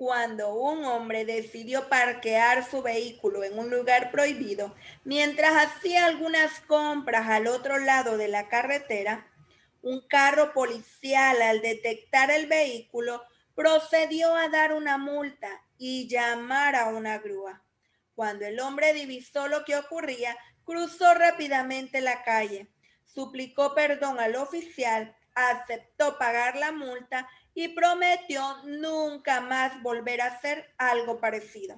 cuando un hombre decidió parquear su vehículo en un lugar prohibido mientras hacía algunas compras al otro lado de la carretera. Un carro policial, al detectar el vehículo, procedió a dar una multa y llamar a una grúa. Cuando el hombre divisó lo que ocurría, cruzó rápidamente la calle, suplicó perdón al oficial, aceptó pagar la multa y prometió nunca más volver a hacer algo parecido.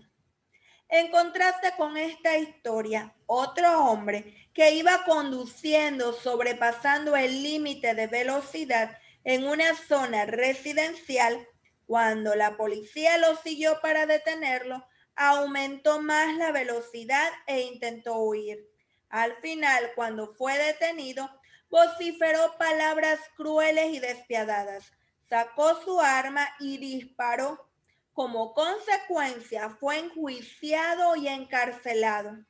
En contraste con esta historia, otro hombre que iba conduciendo sobrepasando el límite de velocidad en una zona residencial, cuando la policía lo siguió para detenerlo, aumentó más la velocidad e intentó huir. Al final, cuando fue detenido, vociferó palabras crueles y despiadadas, sacó su arma y disparó. Como consecuencia, fue enjuiciado y encarcelado.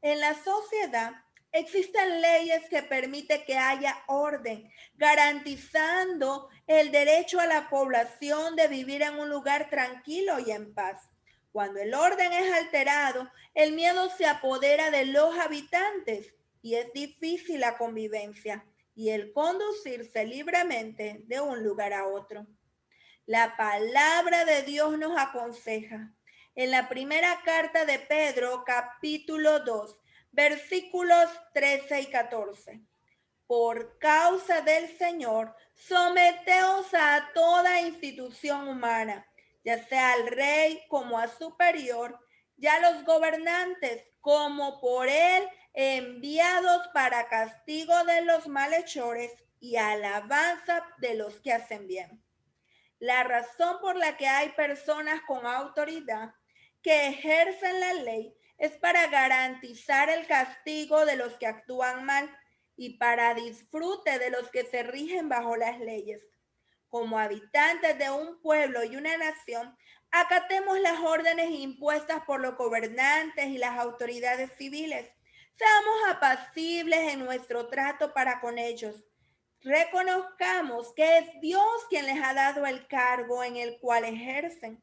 En la sociedad existen leyes que permiten que haya orden, garantizando el derecho a la población de vivir en un lugar tranquilo y en paz. Cuando el orden es alterado, el miedo se apodera de los habitantes y es difícil la convivencia y el conducirse libremente de un lugar a otro. La palabra de Dios nos aconseja en la primera carta de Pedro, capítulo 2, versículos 13 y 14. Por causa del Señor, someteos a toda institución humana, ya sea al rey como a superior, y a los gobernantes como por él enviados para castigo de los malhechores y alabanza de los que hacen bien. La razón por la que hay personas con autoridad que ejercen la ley es para garantizar el castigo de los que actúan mal y para disfrute de los que se rigen bajo las leyes. Como habitantes de un pueblo y una nación, acatemos las órdenes impuestas por los gobernantes y las autoridades civiles. Seamos apacibles en nuestro trato para con ellos. Reconozcamos que es Dios quien les ha dado el cargo en el cual ejercen.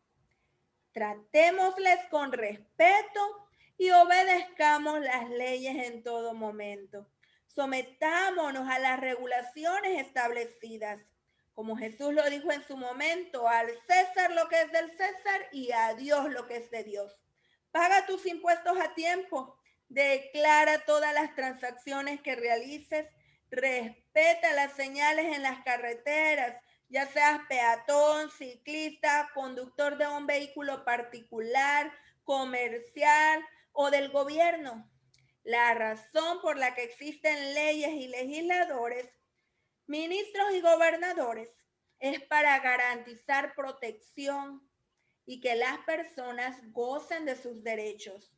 Tratémosles con respeto y obedezcamos las leyes en todo momento. Sometámonos a las regulaciones establecidas. Como Jesús lo dijo en su momento, al César lo que es del César y a Dios lo que es de Dios. Paga tus impuestos a tiempo. Declara todas las transacciones que realices. Respeta las señales en las carreteras, ya seas peatón, ciclista, conductor de un vehículo particular, comercial o del gobierno. La razón por la que existen leyes y legisladores, ministros y gobernadores es para garantizar protección y que las personas gocen de sus derechos.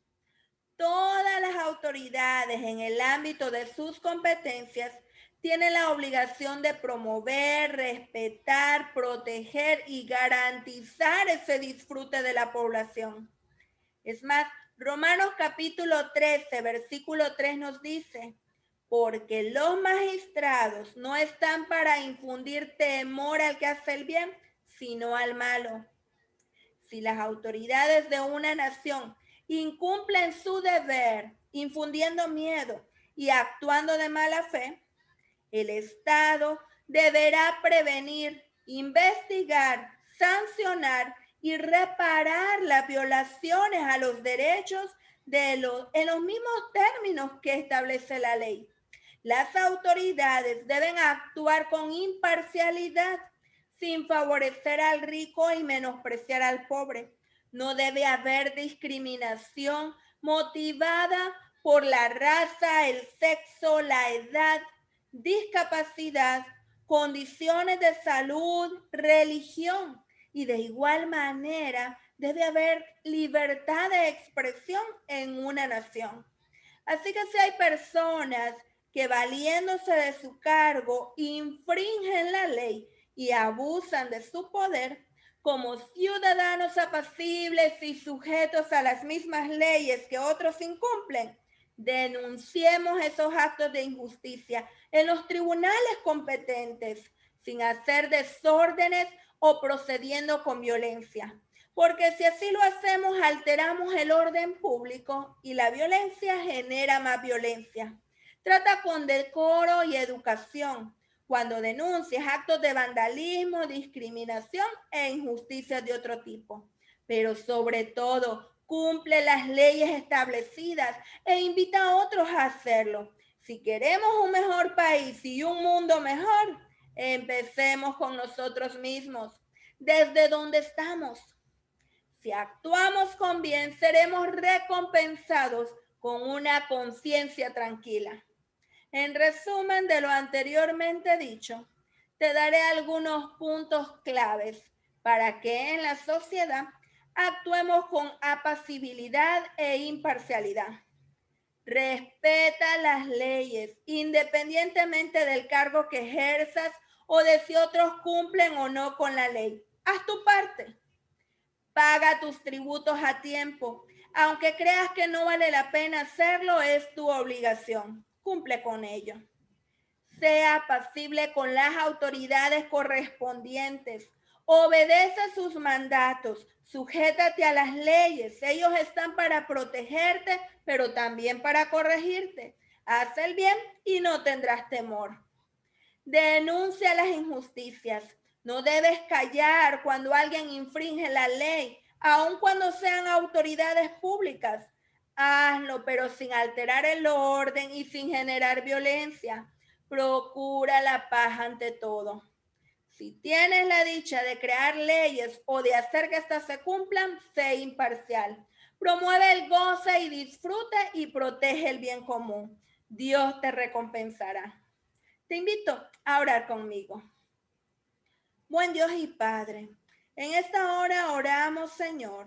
Todas las autoridades en el ámbito de sus competencias tienen la obligación de promover, respetar, proteger y garantizar ese disfrute de la población. Es más, Romanos capítulo 13, versículo 3 nos dice, porque los magistrados no están para infundir temor al que hace el bien, sino al malo. Si las autoridades de una nación incumplen su deber, infundiendo miedo y actuando de mala fe, el Estado deberá prevenir, investigar, sancionar y reparar las violaciones a los derechos en los mismos términos que establece la ley. Las autoridades deben actuar con imparcialidad, sin favorecer al rico y menospreciar al pobre. No debe haber discriminación motivada por la raza, el sexo, la edad, discapacidad, condiciones de salud, religión. Y de igual manera debe haber libertad de expresión en una nación. Así que si hay personas que valiéndose de su cargo infringen la ley y abusan de su poder, como ciudadanos apacibles y sujetos a las mismas leyes que otros incumplen, denunciemos esos actos de injusticia en los tribunales competentes, sin hacer desórdenes o procediendo con violencia. Porque si así lo hacemos, alteramos el orden público y la violencia genera más violencia. Trata con decoro y educación cuando denuncies actos de vandalismo, discriminación e injusticias de otro tipo. Pero sobre todo, cumple las leyes establecidas e invita a otros a hacerlo. Si queremos un mejor país y un mundo mejor, empecemos con nosotros mismos, desde donde estamos. Si actuamos con bien, seremos recompensados con una conciencia tranquila. En resumen de lo anteriormente dicho, te daré algunos puntos claves para que en la sociedad actuemos con apacibilidad e imparcialidad. Respeta las leyes, independientemente del cargo que ejerzas o de si otros cumplen o no con la ley. Haz tu parte. Paga tus tributos a tiempo. Aunque creas que no vale la pena hacerlo, es tu obligación. Cumple con ello. Sea apacible con las autoridades correspondientes. Obedece sus mandatos. Sujétate a las leyes. Ellos están para protegerte, pero también para corregirte. Haz el bien y no tendrás temor. Denuncia las injusticias. No debes callar cuando alguien infringe la ley, aun cuando sean autoridades públicas. Hazlo, pero sin alterar el orden y sin generar violencia. Procura la paz ante todo. Si tienes la dicha de crear leyes o de hacer que éstas se cumplan, sé imparcial. Promueve el goce y disfrute y protege el bien común. Dios te recompensará. Te invito a orar conmigo. Buen Dios y Padre, en esta hora oramos, Señor,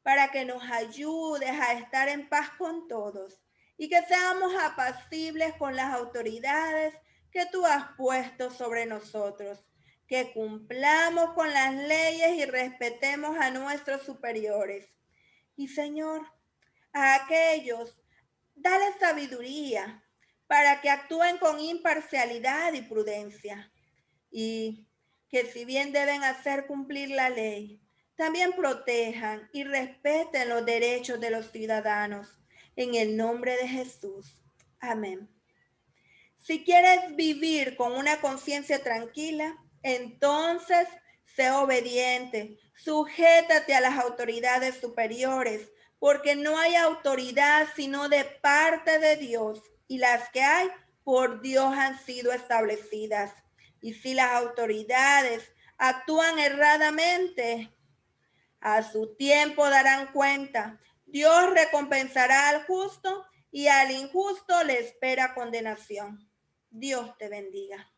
para que nos ayudes a estar en paz con todos y que seamos apacibles con las autoridades que tú has puesto sobre nosotros, que cumplamos con las leyes y respetemos a nuestros superiores. Y Señor, a aquellos, dale sabiduría para que actúen con imparcialidad y prudencia. Y que si bien deben hacer cumplir la ley, también protejan y respeten los derechos de los ciudadanos. En el nombre de Jesús. Amén. Si quieres vivir con una conciencia tranquila, entonces sé obediente, sujétate a las autoridades superiores, porque no hay autoridad sino de parte de Dios, y las que hay por Dios han sido establecidas. Y si las autoridades actúan erradamente, a su tiempo darán cuenta. Dios recompensará al justo y al injusto le espera condenación. Dios te bendiga.